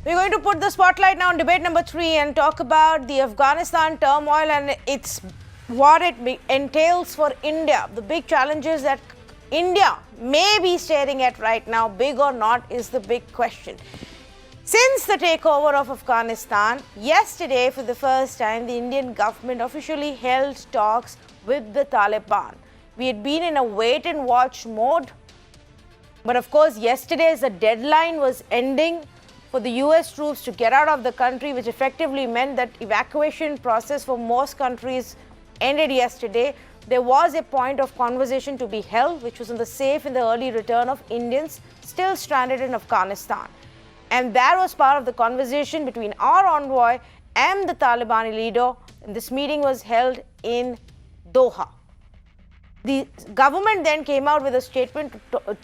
We're going to put the spotlight now on debate number 3 and talk about the Afghanistan turmoil and what it entails for India. The big challenges that India may be staring at right now, big or not, is the big question. Since the takeover of Afghanistan, yesterday for the first time, the Indian government officially held talks with the Taliban. We had been in a wait and watch mode, but of course yesterday the deadline was ending for the US troops to get out of the country, which effectively meant that evacuation process for most countries ended yesterday. There was a point of conversation to be held, which was on the safe and the early return of Indians still stranded in Afghanistan. And that was part of the conversation between our envoy and the Taliban leader. And this meeting was held in Doha. The government then came out with a statement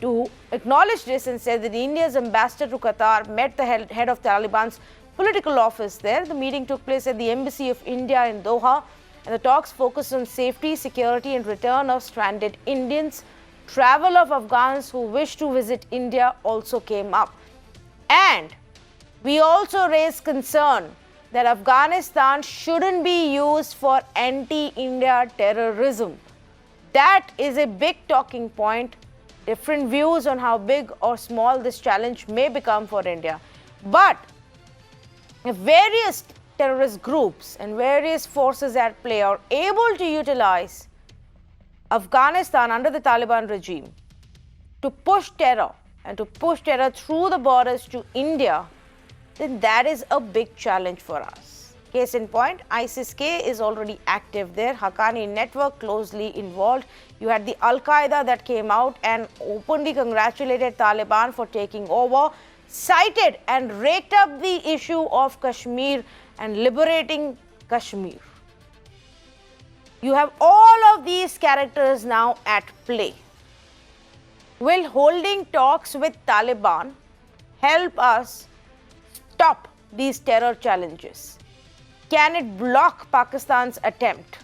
to acknowledge this and said that India's ambassador to Qatar met the head of Taliban's political office there. The meeting took place at the Embassy of India in Doha, and the talks focused on safety, security, and return of stranded Indians. Travel of Afghans who wish to visit India also came up. And we also raised concern that Afghanistan shouldn't be used for anti-India terrorism. That is a big talking point. Different views on how big or small this challenge may become for India. But if various terrorist groups and various forces at play are able to utilize Afghanistan under the Taliban regime to push terror and to push terror through the borders to India, then that is a big challenge for us. Case in point, ISIS-K is already active there. Haqqani network closely involved. You had the Al-Qaeda that came out and openly congratulated Taliban for taking over, cited and raked up the issue of Kashmir and liberating Kashmir. You have all of these characters now at play. Will holding talks with Taliban help us stop these terror challenges? Can it block Pakistan's attempt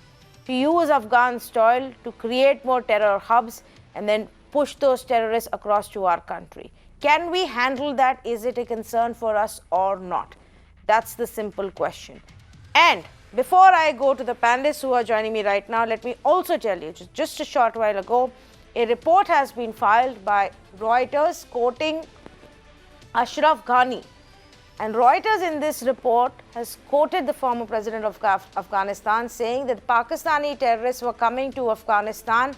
to use Afghan soil to create more terror hubs and then push those terrorists across to our country? Can we handle that? Is it a concern for us or not? That's the simple question. And before I go to the panelists who are joining me right now, let me also tell you, just a short while ago, a report has been filed by Reuters quoting Ashraf Ghani. And Reuters in this report has quoted the former president of Afghanistan saying that Pakistani terrorists were coming to Afghanistan.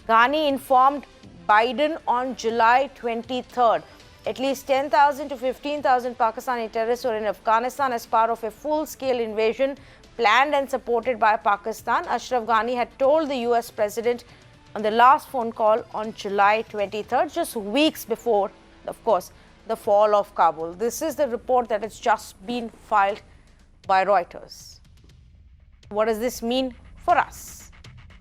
Ghani informed Biden on July 23rd. At least 10,000 to 15,000 Pakistani terrorists were in Afghanistan as part of a full-scale invasion planned and supported by Pakistan. Ashraf Ghani had told the US president on the last phone call on July 23rd, just weeks before, of course, the fall of Kabul. This is the report that has just been filed by Reuters. What does this mean for us?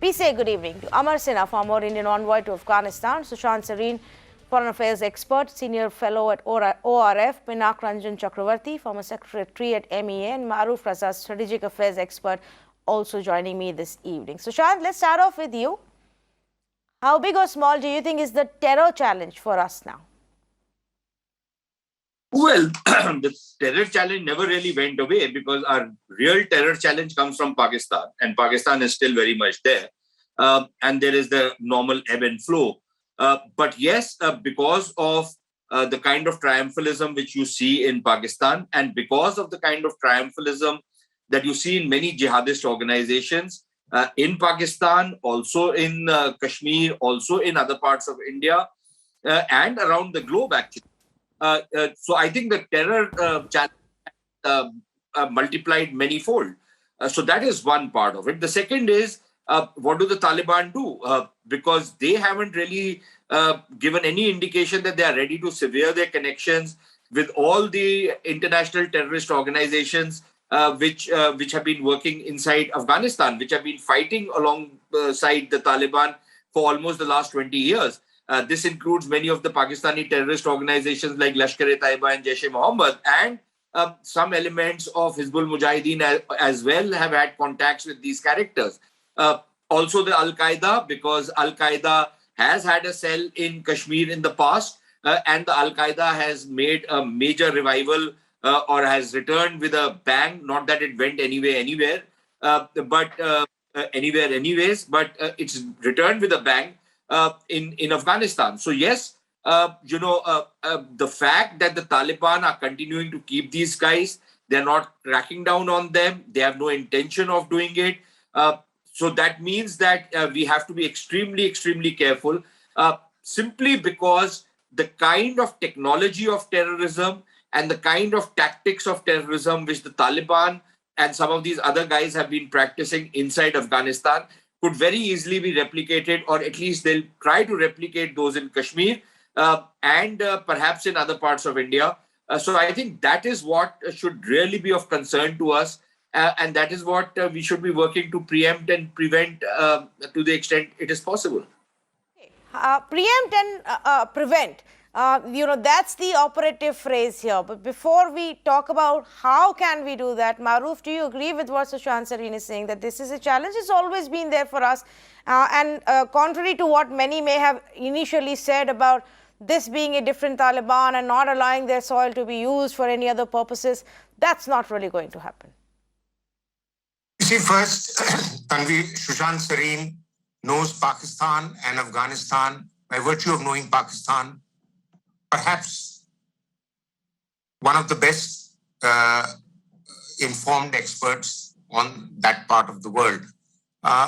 We say good evening to Amar Sinha, former Indian envoy to Afghanistan, Sushant Sareen, foreign affairs expert, senior fellow at ORF, Pinak Ranjan Chakravarti, former secretary at MEA, and Maruf Raza, strategic affairs expert, also joining me this evening. Sushant, let's start off with you. How big or small do you think is the terror challenge for us now? Well, the terror challenge never really went away because our real terror challenge comes from Pakistan, and Pakistan is still very much there. And there is the normal ebb and flow. But yes, because of the kind of triumphalism which you see in Pakistan, and because of the kind of triumphalism that you see in many jihadist organizations in Pakistan, also in Kashmir, also in other parts of India, and around the globe, actually. So I think the terror challenge multiplied many-fold. So that is one part of it. The second is, what do the Taliban do? Because they haven't really given any indication that they are ready to sever their connections with all the international terrorist organizations which have been working inside Afghanistan, which have been fighting alongside the Taliban for almost the last 20 years. This includes many of the Pakistani terrorist organizations like Lashkar-e-Taiba and Jaish-e-Mohammed, and some elements of Hizbul Mujahideen as well have had contacts with these characters. Also the Al-Qaeda, because Al-Qaeda has had a cell in Kashmir in the past, and the Al-Qaeda has made a major revival or has returned with a bang. Not that it went anywhere, but anywhere anyways, but it's returned with a bang in Afghanistan. So yes, the fact that the Taliban are continuing to keep these guys, they're not cracking down on them. They have no intention of doing it. So that means that we have to be extremely, extremely careful, simply because the kind of technology of terrorism and the kind of tactics of terrorism which the Taliban and some of these other guys have been practicing inside Afghanistan could very easily be replicated, or at least they'll try to replicate those in Kashmir and perhaps in other parts of India. So I think that is what should really be of concern to us. And that is what we should be working to preempt and prevent to the extent it is possible. Preempt and prevent. That's the operative phrase here. But before we talk about how can we do that, Maruf, do you agree with what Sushant Sareen is saying, that this is a challenge? It's always been there for us. And contrary to what many may have initially said about this being a different Taliban and not allowing their soil to be used for any other purposes, that's not really going to happen. You see, first, Tanvi, Sushant Sareen knows Pakistan and Afghanistan by virtue of knowing Pakistan. Perhaps one of the best informed experts on that part of the world.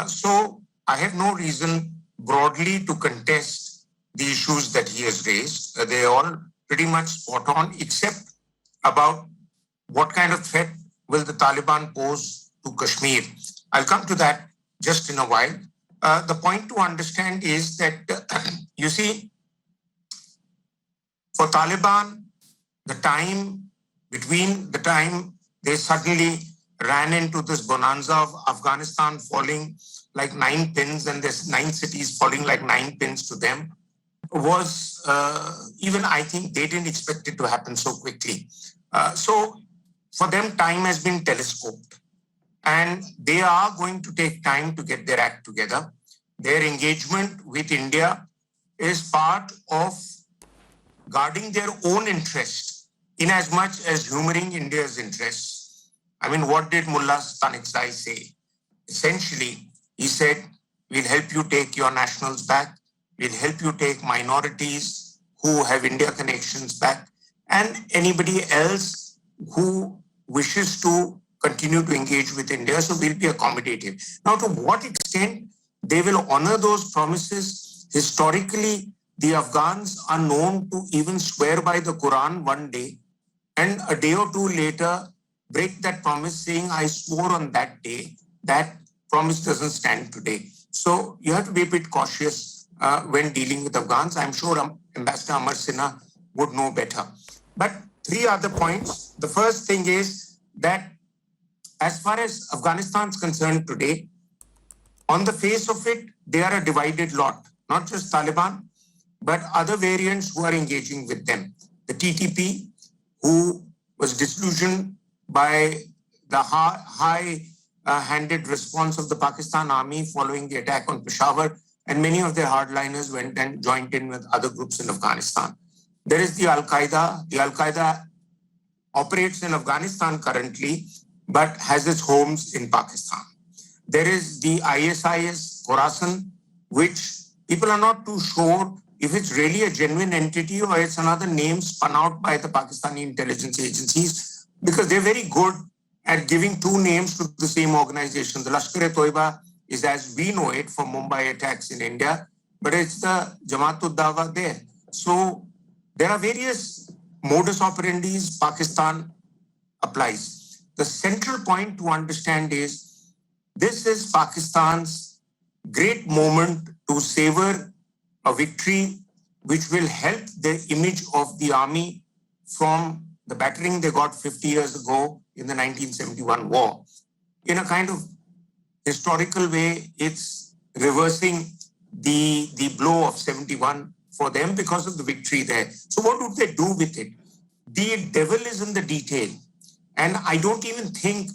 So I have no reason broadly to contest the issues that he has raised. They are all pretty much spot on, except about what kind of threat will the Taliban pose to Kashmir. I'll come to that just in a while. The point to understand is that, you see, for Taliban, the time between the time they suddenly ran into this bonanza of Afghanistan falling like 9 pins and there's 9 cities falling like 9 pins to them was even, I think, they didn't expect it to happen so quickly. So for them, time has been telescoped and they are going to take time to get their act together. Their engagement with India is part of guarding their own interest in as much as humoring India's interests. I mean, what did Mullah Staniksai say? Essentially, he said, we'll help you take your nationals back. We'll help you take minorities who have India connections back, and anybody else who wishes to continue to engage with India. So we'll be accommodative. Now, to what extent they will honor those promises? Historically, the Afghans are known to even swear by the Quran one day and a day or two later break that promise, saying, I swore on that day. That promise doesn't stand today. So you have to be a bit cautious when dealing with Afghans. I'm sure Ambassador Amar Sinha would know better. But 3 other points. The first thing is that as far as Afghanistan is concerned today, on the face of it, they are a divided lot, not just Taliban, but other variants who are engaging with them. The TTP, who was disillusioned by the high-handed response of the Pakistan army following the attack on Peshawar, and many of their hardliners went and joined in with other groups in Afghanistan. There is the Al-Qaeda. The Al-Qaeda operates in Afghanistan currently, but has its homes in Pakistan. There is the ISIS, Khorasan, which people are not too sure if it's really a genuine entity or it's another name spun out by the Pakistani intelligence agencies, because they're very good at giving 2 names to the same organization. The Lashkar-e-Toiba is, as we know it, from Mumbai attacks in India, but it's the Jamaat-ud-Dawa there. So there are various modus operandis Pakistan applies. The central point to understand is this is Pakistan's great moment to savor a victory which will help the image of the army from the battering they got 50 years ago in the 1971 war. In a kind of historical way, it's reversing the blow of 71 for them because of the victory there. So what would they do with it? The devil is in the detail. And I don't even think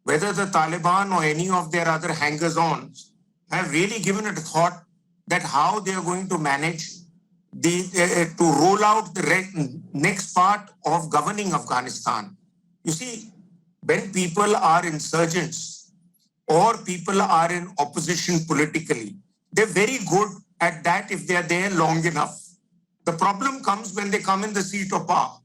whether the Taliban or any of their other hangers-ons have really given it a thought that how they are going to manage to roll out the next part of governing Afghanistan. You see, when people are insurgents or people are in opposition politically, they're very good at that if they're there long enough. The problem comes when they come in the seat of power.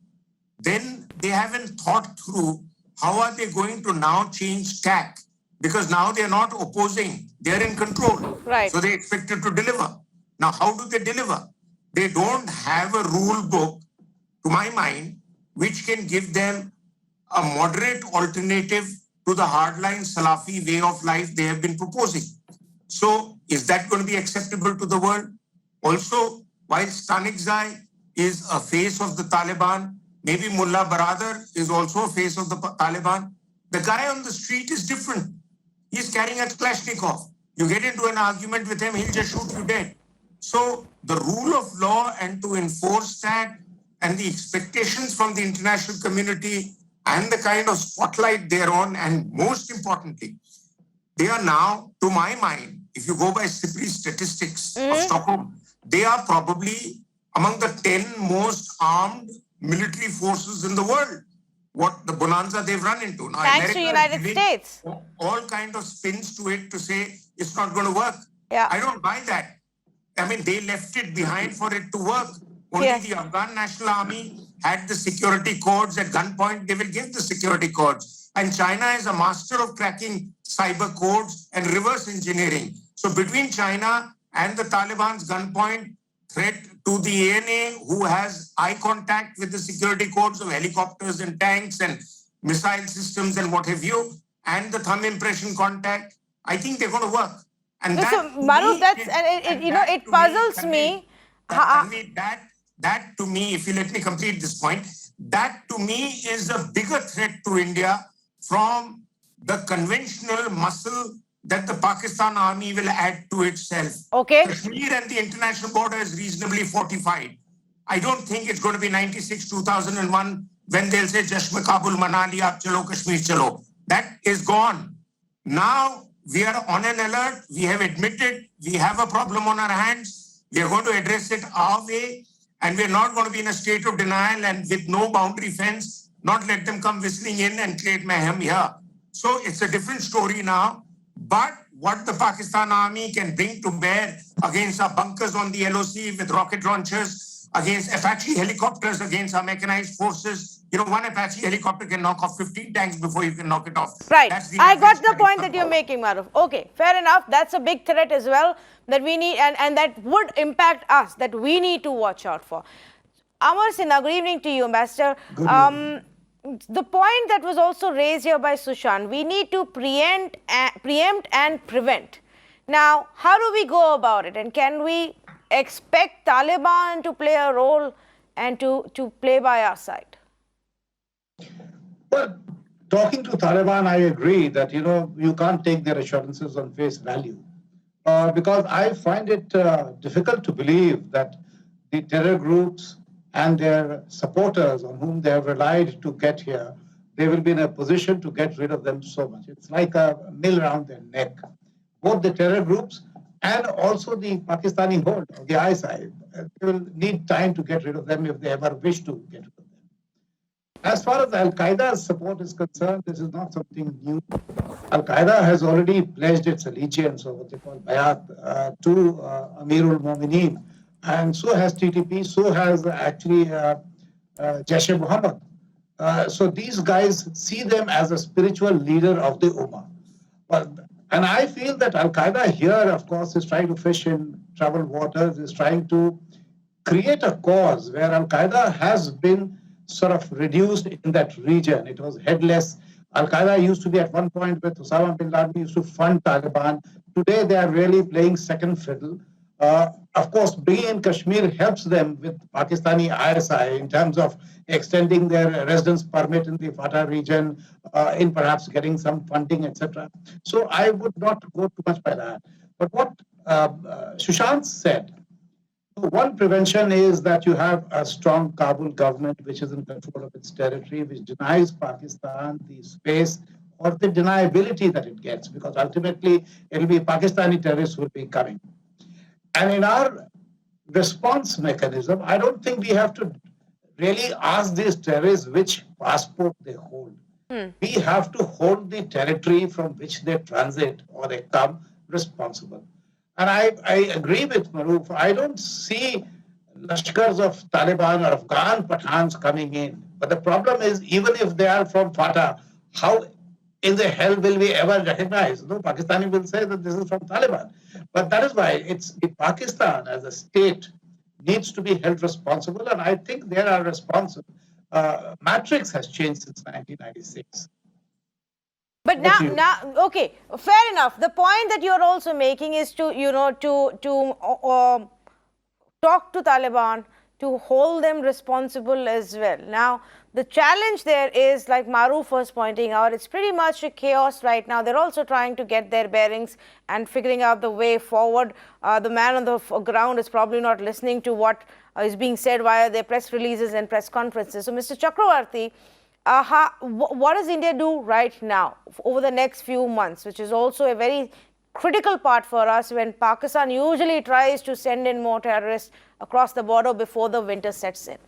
Then they haven't thought through how are they going to now change tack, because now they're not opposing, they're in control. Right. So they expected to deliver. Now, how do they deliver? They don't have a rule book, to my mind, which can give them a moderate alternative to the hardline Salafi way of life they have been proposing. So is that going to be acceptable to the world? Also, while Stanikzai is a face of the Taliban, maybe Mullah Baradar is also a face of the Taliban. The guy on the street is different. He's carrying a Kalashnikov. You get into an argument with him, he'll just shoot you dead. So the rule of law and to enforce that and the expectations from the international community and the kind of spotlight they're on, and most importantly, they are now, to my mind, if you go by SIPRI statistics of Stockholm, they are probably among the 10 most armed military forces in the world. What the bonanza they've run into. Now, Thanks to United States. All kind of spins to it to say it's not going to work. Yeah. I don't buy that. I mean, they left it behind for it to work. Only the Afghan National Army had the security codes at gunpoint. They will give the security codes. And China is a master of cracking cyber codes and reverse engineering. So between China and the Taliban's gunpoint threat to the ANA, who has eye contact with the security codes of helicopters and tanks and missile systems and what have you, and the thumb impression contact, I think they're going to work. And so, Maruf, it puzzles me. That to me, if you let me complete this point, that to me is a bigger threat to India from the conventional muscle that the Pakistan army will add to itself. Okay. Kashmir and the international border is reasonably fortified. I don't think it's going to be 96, 2001 when they'll say Jash mein Kabul, Manali, ab chalo, Kashmir chalo. That is gone. Now we are on an alert. We have admitted we have a problem on our hands. We are going to address it our way. And we're not going to be in a state of denial and with no boundary fence, not let them come whistling in and create mayhem here. So it's a different story now. But what the Pakistan army can bring to bear against our bunkers on the LOC with rocket launchers, against Apache helicopters, against our mechanized forces. You know, one Apache helicopter can knock off 15 tanks before you can knock it off. Right. I got the point that you're making, Maruf. Okay, fair enough. That's a big threat as well that we need, and that would impact us, that we need to watch out for. Amar Sinha, good evening to you, Ambassador. The point that was also raised here by Sushant, we need to preempt and prevent. Now, how do we go about it? And can we expect Taliban to play a role and to play by our side? Well, talking to Taliban, I agree that, you can't take their assurances on face value. Because I find it difficult to believe that the terror groups and their supporters on whom they have relied to get here, they will be in a position to get rid of them so much. It's like a mill around their neck. Both the terror groups and also the Pakistani hold of the ISIS, they will need time to get rid of them if they ever wish to get rid of them. As far as Al-Qaeda's support is concerned, this is not something new. Al-Qaeda has already pledged its allegiance, or what they call bayat, to Amirul Mu'mineen. And so has TTP, so has actually Jaish-e-Muhammad. So these guys see them as a spiritual leader of the Ummah. And I feel that Al-Qaeda here, of course, is trying to fish in troubled waters, is trying to create a cause where Al-Qaeda has been sort of reduced in that region. It was headless. Al-Qaeda used to be at one point with Osama bin Laden used to fund Taliban. Today, they are really playing second fiddle. Of course, bringing in Kashmir helps them with Pakistani ISI in terms of extending their residence permit in the FATA region, in perhaps getting some funding, etc. So I would not go too much by that. But what Sushant said, one prevention is that you have a strong Kabul government which is in control of its territory, which denies Pakistan the space or the deniability that it gets, because ultimately it will be Pakistani terrorists who will be coming. And in our response mechanism, I don't think we have to really ask these terrorists which passport they hold. We have to hold the territory from which they transit or they come responsible. And I agree with Maruf. I don't see Lashkars of Taliban or Afghan Pathans coming in. But the problem is, even if they are from Fatah, how in the hell will we ever recognize? No, Pakistani will say that this is from Taliban. But that is why it's Pakistan as a state needs to be held responsible, and I think they are responsible. Matrix has changed since 1996. But okay, fair enough. The point that you're also making is to, talk to Taliban, to hold them responsible as well. Now, the challenge there is, like Maruf was pointing out, it's pretty much a chaos right now. They're also trying to get their bearings and figuring out the way forward. The man on the ground is probably not listening to what is being said via their press releases and press conferences. So, Mr. Chakravarti, what does India do right now over the next few months, which is also a very critical part for us when Pakistan usually tries to send in more terrorists across the border before the winter sets in?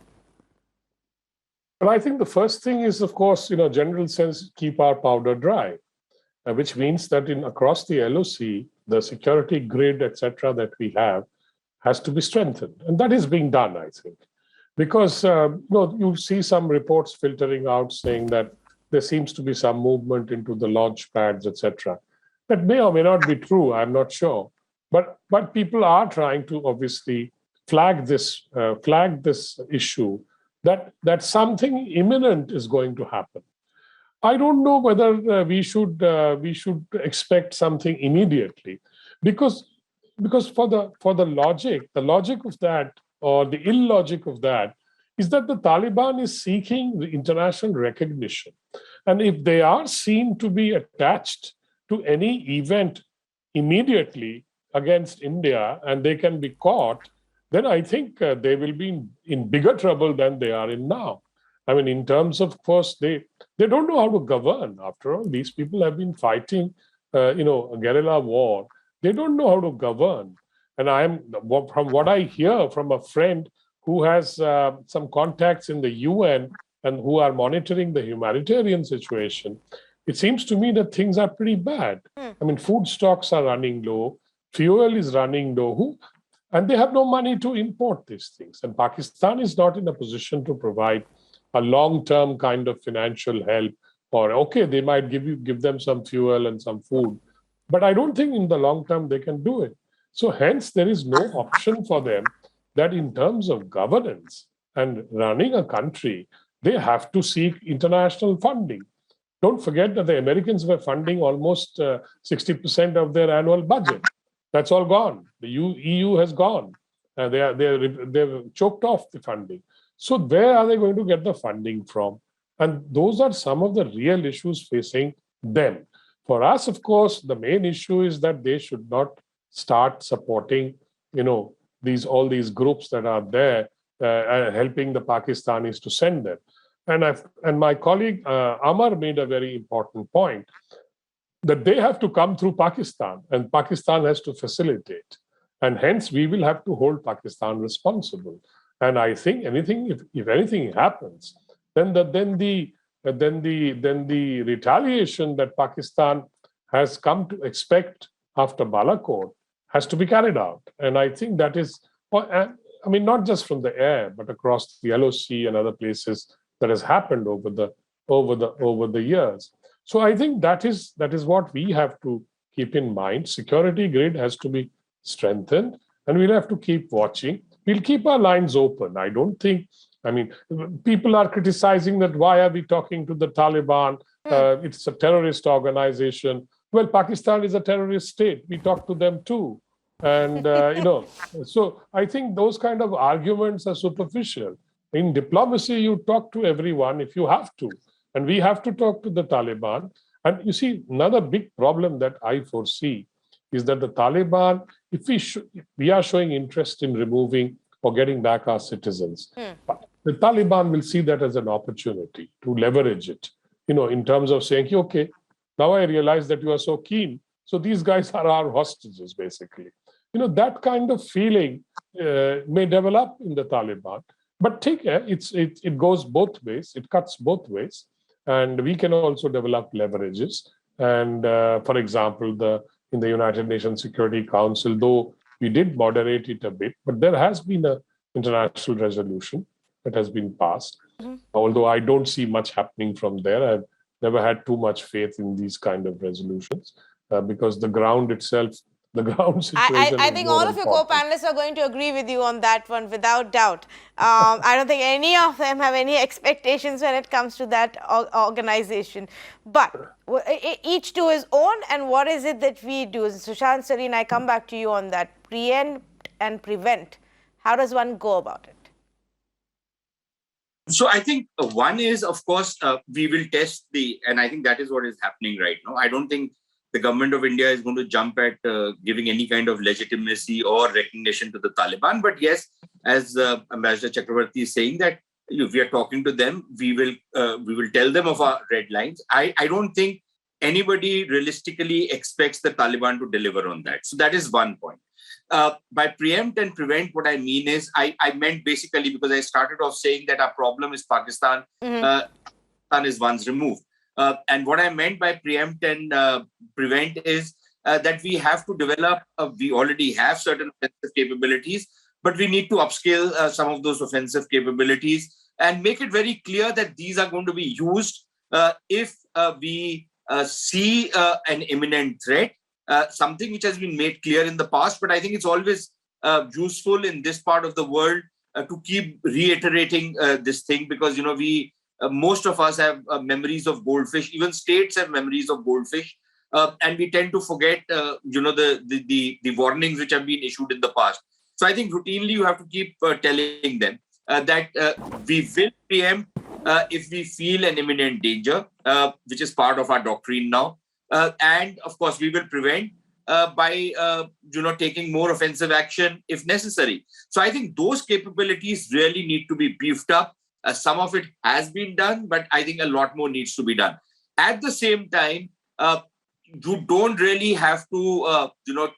Well, I think the first thing is, of course, general sense, keep our powder dry, which means that across the LOC, the security grid, etc., that we have has to be strengthened. And that is being done, I think. Because you see some reports filtering out saying that there seems to be some movement into the launch pads, etc. That may or may not be true. I'm not sure, but people are trying to obviously flag this issue that something imminent is going to happen. I don't know whether we should expect something immediately, because for the logic of that, or the illogic of that, is that the Taliban is seeking the international recognition. And if they are seen to be attached to any event immediately against India and they can be caught, then I think they will be in bigger trouble than they are in now. I mean, in terms of course, they don't know how to govern. After all, these people have been fighting, a guerrilla war. They don't know how to govern. And from what I hear from a friend who has some contacts in the UN and who are monitoring the humanitarian situation, it seems to me that things are pretty bad. I mean, food stocks are running low, fuel is running low, and they have no money to import these things. And Pakistan is not in a position to provide a long-term kind of financial help. Or, okay, they might give them some fuel and some food, but I don't think in the long term they can do it. So hence, there is no option for them that in terms of governance and running a country, they have to seek international funding. Don't forget that the Americans were funding almost 60% of their annual budget. That's all gone. The EU has gone. They've choked off the funding. So where are they going to get the funding from? And those are some of the real issues facing them. For us, of course, the main issue is that they should not start supporting, all these groups that are there, helping the Pakistanis to send them. And my colleague Amar made a very important point, that they have to come through Pakistan and Pakistan has to facilitate. And hence we will have to hold Pakistan responsible. And I think if anything happens, then the retaliation that Pakistan has come to expect after Balakot has to be carried out. And I think that is, not just from the air, but across the LOC and other places that has happened over the years. So I think that is what we have to keep in mind. Security grid has to be strengthened, and we'll have to keep watching. We'll keep our lines open. I don't think, people are criticizing that why are we talking to the Taliban? It's a terrorist organization. Well, Pakistan is a terrorist state. We talk to them too. And, so I think those kind of arguments are superficial. In diplomacy, you talk to everyone if you have to. And we have to talk to the Taliban. And you see, another big problem that I foresee is that the Taliban, if we are showing interest in removing or getting back our citizens, the Taliban will see that as an opportunity to leverage it, in terms of saying, okay, now I realize that you are so keen. So these guys are our hostages, basically. That kind of feeling may develop in the Taliban. But take care, it goes both ways. It cuts both ways. and we can also develop leverages. And for example, in the United Nations Security Council, though we did moderate it a bit, but there has been an international resolution that has been passed. Although I don't see much happening from there. I've never had too much faith in these kind of resolutions because the ground itself, the ground situation. I think all of your co-panelists are going to agree with you on that one without doubt. I don't think any of them have any expectations when it comes to that organization. But each to his own, and what is it that we do? Sushant, Sareen, I come back to you on that. Preempt and prevent. How does one go about it? So I think one is, of course, we will test and I think that is what is happening right now. I don't think the government of India is going to jump at giving any kind of legitimacy or recognition to the Taliban. But yes, as Ambassador Chakravarti is saying, that if we are talking to them, we will tell them of our red lines. I don't think anybody realistically expects the Taliban to deliver on that. So that is one point. By preempt and prevent, what I mean is, I meant basically, because I started off saying that our problem is Pakistan, Pakistan is once removed. And what I meant by preempt and prevent is that we have to develop, we already have certain offensive capabilities, but we need to upscale some of those offensive capabilities and make it very clear that these are going to be used if we see an imminent threat. Something which has been made clear in the past, but I think it's always useful in this part of the world to keep reiterating this thing, because we most of us have memories of goldfish. Even states have memories of goldfish, and we tend to forget the warnings which have been issued in the past. So I think routinely you have to keep telling them that we will preempt if we feel an imminent danger, which is part of our doctrine now. And of course, we will prevent by taking more offensive action if necessary. So I think those capabilities really need to be beefed up. Some of it has been done, but I think a lot more needs to be done. At the same time, you don't really have to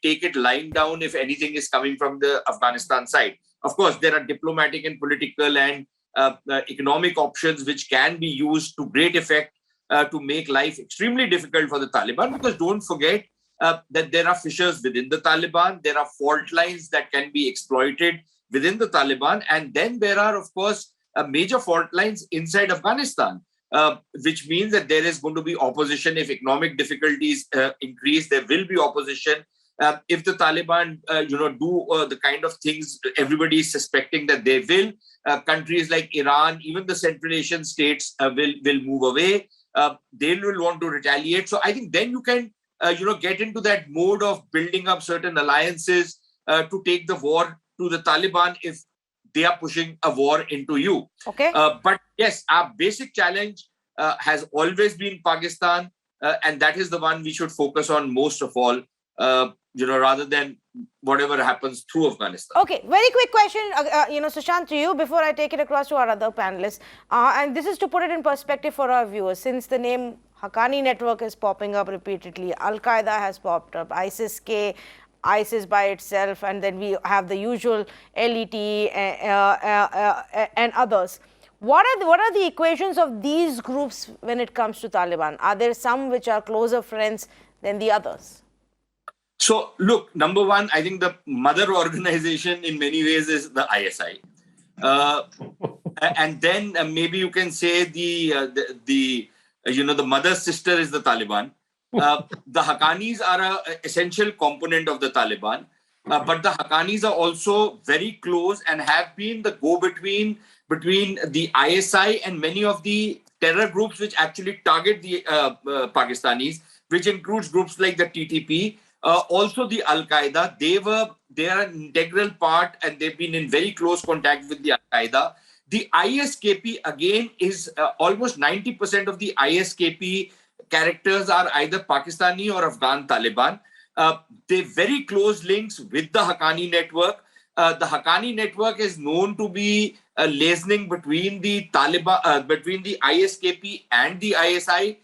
take it lying down if anything is coming from the Afghanistan side. Of course, there are diplomatic and political and economic options which can be used to great effect to make life extremely difficult for the Taliban, because don't forget that there are fissures within the Taliban, there are fault lines that can be exploited within the Taliban, and then there are, of course, major fault lines inside Afghanistan, which means that there is going to be opposition. If economic difficulties increase, there will be opposition. If the Taliban, do the kind of things everybody is suspecting that they will, countries like Iran, even the Central Asian states will move away. They will want to retaliate. So I think then you can, get into that mode of building up certain alliances to take the war to the Taliban if they are pushing a war into you. Okay. But yes, our basic challenge has always been Pakistan, and that is the one we should focus on most of all, rather than whatever happens through Afghanistan. Okay, very quick question, Sushant, to you before I take it across to our other panelists. And this is to put it in perspective for our viewers. Since the name Haqqani network is popping up repeatedly, Al-Qaeda has popped up, ISIS-K, ISIS by itself, and then we have the usual LET and others. What are the equations of these groups when it comes to Taliban? Are there some which are closer friends than the others? So, look, number one, I think the mother organization in many ways is the ISI. And then maybe you can say the mother sister is the Taliban. The Haqqanis are an essential component of the Taliban. But the Haqqanis are also very close and have been the go-between between the ISI and many of the terror groups which actually target the Pakistanis, which includes groups like the TTP, also the Al-Qaeda. They are an integral part, and they've been in very close contact with the Al-Qaeda. The ISKP, again, is almost 90% of the ISKP characters are either Pakistani or Afghan Taliban. They very close links with the Haqqani network. The Haqqani network is known to be liaising between the Taliban, between the ISKP and the ISI.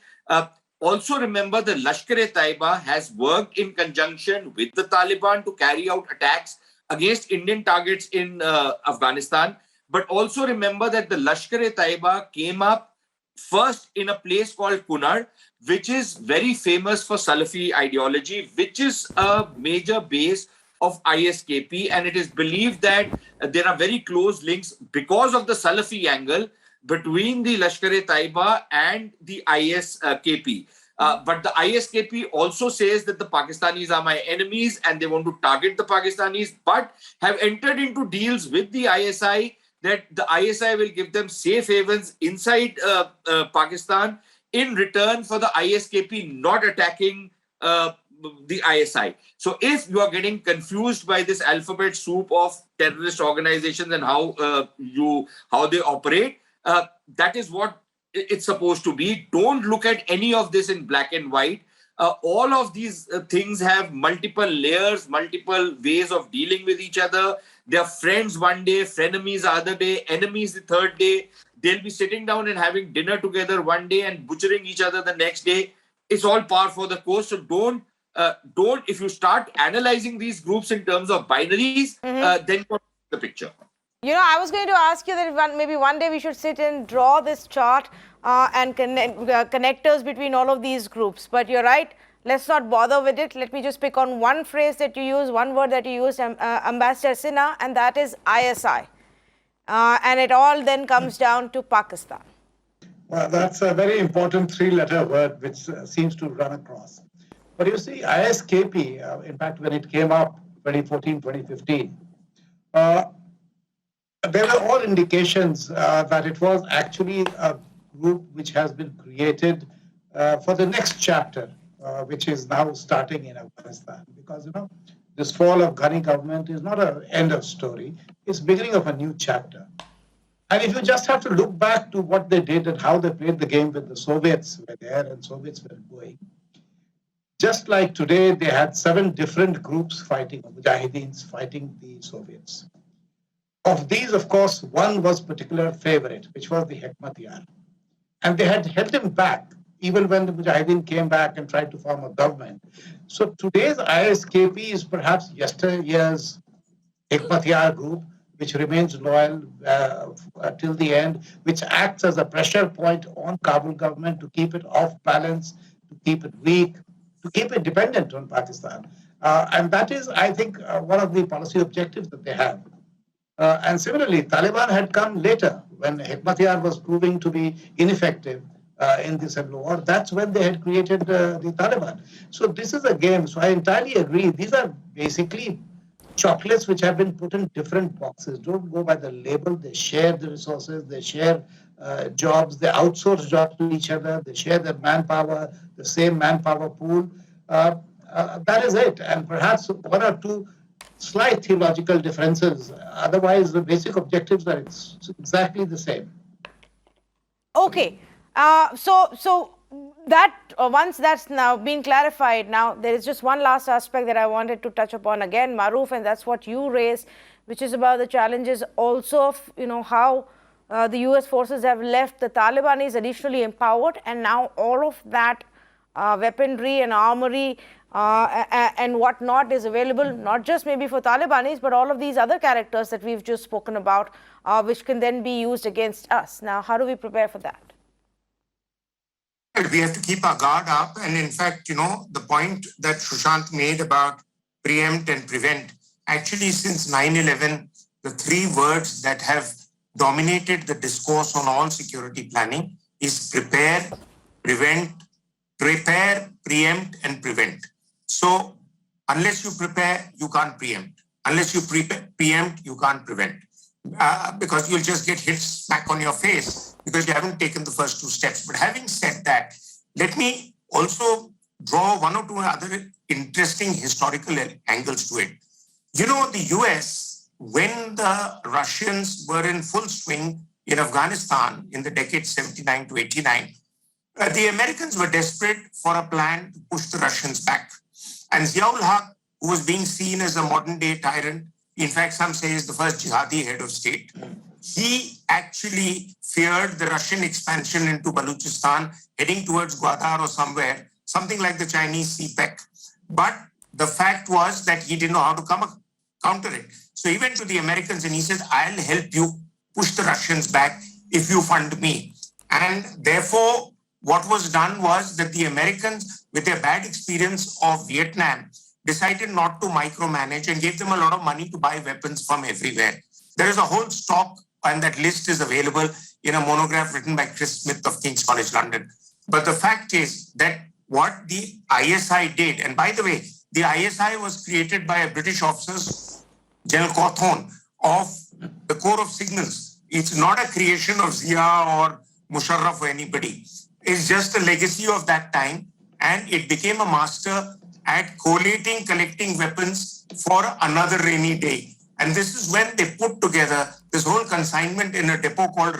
Also remember, the Lashkar-e-Taiba has worked in conjunction with the Taliban to carry out attacks against Indian targets in Afghanistan. But also remember that the Lashkar-e-Taiba came up first in a place called Kunar, which is very famous for Salafi ideology, which is a major base of ISKP, and it is believed that there are very close links because of the Salafi angle between the Lashkar-e-Taiba and the ISKP. But the ISKP also says that the Pakistanis are my enemies and they want to target the Pakistanis, but have entered into deals with the ISI that the ISI will give them safe havens inside Pakistan in return for the ISKP not attacking the ISI. So if you are getting confused by this alphabet soup of terrorist organizations and how they operate, that is what it's supposed to be. Don't look at any of this in black and white. All of these things have multiple layers, multiple ways of dealing with each other. They're friends one day, frenemies the other day, enemies the third day. They'll be sitting down and having dinner together one day and butchering each other the next day. It's all par for the course. So don't, if you start analyzing these groups in terms of binaries, then you're the picture. You know, I was going to ask you that maybe one day we should sit and draw this chart and connectors between all of these groups. But you're right, let's not bother with it. Let me just pick on one phrase that you use, one word that you use, Ambassador Sinha, and that is ISI. And it all then comes down to Pakistan. Well, that's a very important three-letter word which seems to run across. But you see, ISKP, in fact, when it came up 2014, 2015, there were all indications that it was actually a group which has been created for the next chapter, which is now starting in Afghanistan. Because, you know, this fall of Ghani government is not an end of story. It's beginning of a new chapter. And if you just have to look back to what they did and how they played the game when the Soviets were there and Soviets were going, just like today, they had 7 different groups fighting, Mujahideens fighting the Soviets. Of these, of course, one was particular favorite, which was the Hekmatyar. And they had held him back, even when the Mujahideen came back and tried to form a government. So today's ISKP is perhaps yesteryear's Hekmatyar group, which remains loyal till the end, which acts as a pressure point on Kabul government to keep it off balance, to keep it weak, to keep it dependent on Pakistan. And that is, I think, one of the policy objectives that they have. And similarly, Taliban had come later when Hekmatyar was proving to be ineffective in the civil war. That's when they had created the Taliban. So this is a game. So I entirely agree. These are basically chocolates which have been put in different boxes. Don't go by the label. They share the resources. They share jobs. They outsource jobs to each other. They share their manpower, the same manpower pool. That is it. And perhaps one or two slight theological differences. Otherwise, the basic objectives are exactly the same. Okay. So that once that's now been clarified, now there is just one last aspect that I wanted to touch upon again, Maruf, and that's what you raised, which is about the challenges also of, you know, how the US forces have left the Taliban is additionally empowered, and now all of that weaponry and armory and whatnot is available, not just maybe for Talibanis, but all of these other characters that we've just spoken about, which can then be used against us. Now, how do we prepare for that? We have to keep our guard up. And in fact, you know, the point that Sushant made about preempt and prevent, actually since 9/11, the 3 words that have dominated the discourse on all security planning is prepare, preempt, and prevent. So unless you prepare, you can't preempt. Unless you preempt, you can't prevent. Because you'll just get hit smack on your face because you haven't taken the first 2 steps. But having said that, let me also draw 1 or 2 other interesting historical angles to it. You know, the US, when the Russians were in full swing in Afghanistan in the decade 79 to 89, the Americans were desperate for a plan to push the Russians back. And Ziaul-Haq, who was being seen as a modern-day tyrant, in fact, some say is the first jihadi head of state, he actually feared the Russian expansion into Balochistan, heading towards Gwadar or somewhere, something like the Chinese CPEC. But the fact was that he didn't know how to counter it. So he went to the Americans and he said, I'll help you push the Russians back if you fund me. And therefore, what was done was that the Americans, with their bad experience of Vietnam, decided not to micromanage and gave them a lot of money to buy weapons from everywhere. There is a whole stock, and that list is available in a monograph written by Chris Smith of King's College London. But the fact is that what the ISI did, and by the way, the ISI was created by a British officer, General Cawthorne, of the Corps of Signals. It's not a creation of Zia or Musharraf or anybody. It's just a legacy of that time, and it became a master at collating, collecting weapons for another rainy day. And this is when they put together this whole consignment in a depot called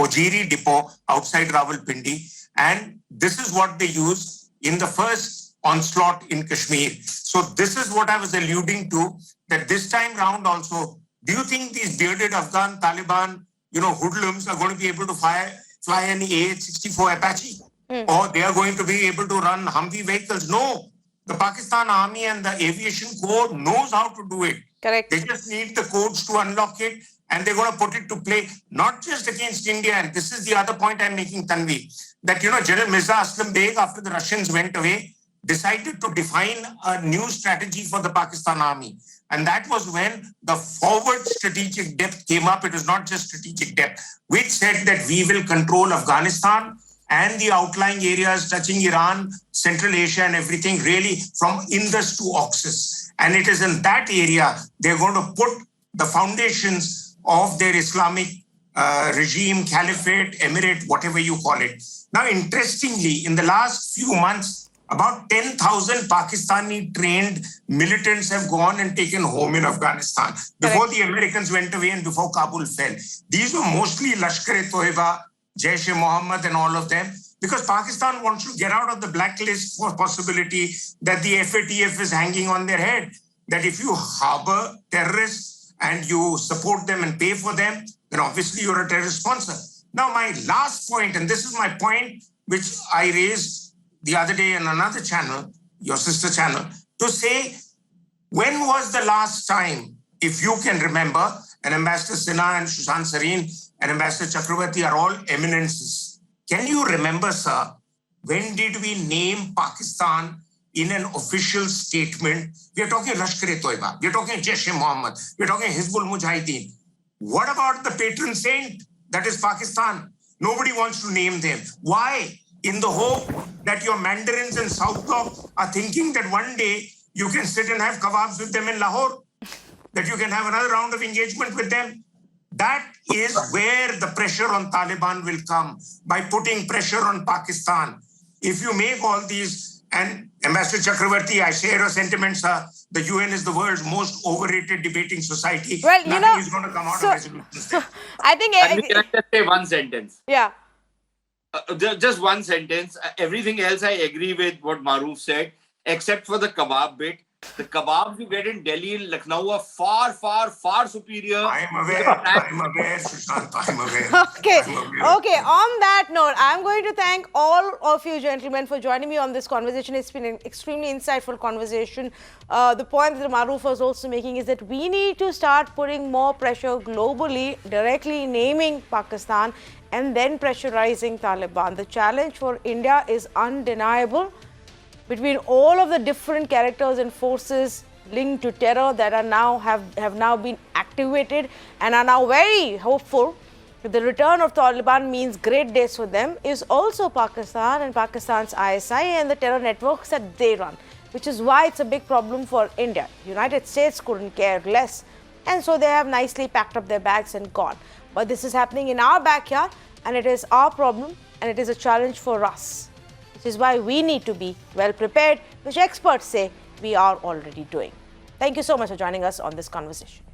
Ojiri Depot outside Rawalpindi. And this is what they used in the first onslaught in Kashmir. So this is what I was alluding to, that this time round also, do you think these bearded Afghan Taliban, hoodlums are going to be able to fly an AH-64 Apache? Or they are going to be able to run Humvee vehicles? No. The Pakistan Army and the Aviation Corps knows how to do it. Correct. They just need the codes to unlock it, and they're going to put it to play, not just against India. And this is the other point I'm making, Tanvi, that, General Mirza Aslam Beg, after the Russians went away, decided to define a new strategy for the Pakistan Army. And that was when the forward strategic depth came up. It was not just strategic depth, which said that we will control Afghanistan and the outlying areas touching Iran, Central Asia and everything, really from Indus to Oxus. And it is in that area they're going to put the foundations of their Islamic regime, caliphate, emirate, whatever you call it. Now, interestingly, in the last few months, about 10,000 Pakistani trained militants have gone and taken home in Afghanistan before the Americans went away and before Kabul fell. These were mostly Lashkar-e-Toiba, Jaish-e-Mohammed and all of them, because Pakistan wants to get out of the blacklist for possibility that the FATF is hanging on their head. That if you harbor terrorists and you support them and pay for them, then obviously you're a terrorist sponsor. Now, my last point, and this is my point which I raised the other day on another channel, your sister channel, to say, when was the last time, if you can remember, and Ambassador Sinha and Sushant Sareen and Ambassador Chakravarti are all eminences. Can you remember, sir, when did we name Pakistan in an official statement? We are talking Lashkar-e-Toiba, we are talking Jaish-e-Mohammed, we are talking Hizbul Mujahideen. What about the patron saint that is Pakistan? Nobody wants to name them. Why? In the hope that your mandarins in South Block are thinking that one day you can sit and have kebabs with them in Lahore, that you can have another round of engagement with them. That is where the pressure on Taliban will come, by putting pressure on Pakistan. If you make all these, and Ambassador Chakravarti, I share your sentiments, the UN is the world's most overrated debating society. Well, nothing is going to come out of resolution. So I think... Can I just say one sentence? Yeah. Just one sentence. Everything else I agree with what Maruf said, except for the kebab bit. The kebabs you get in Delhi and Lucknow are far, far, far superior. I am aware, Sushant, I'm aware. Okay, okay. On that note, I'm going to thank all of you gentlemen for joining me on this conversation. It's been an extremely insightful conversation. The point that Maruf was also making is that we need to start putting more pressure globally, directly naming Pakistan and then pressurizing Taliban. The challenge for India is undeniable. Between all of the different characters and forces linked to terror that are now have now been activated and are now very hopeful that the return of Taliban means great days for them, is also Pakistan and Pakistan's ISI and the terror networks that they run, which is why it's a big problem for India. United States couldn't care less, and so they have nicely packed up their bags and gone. But this is happening in our backyard, and it is our problem, and it is a challenge for us. This is why we need to be well prepared, which experts say we are already doing. Thank you so much for joining us on this conversation.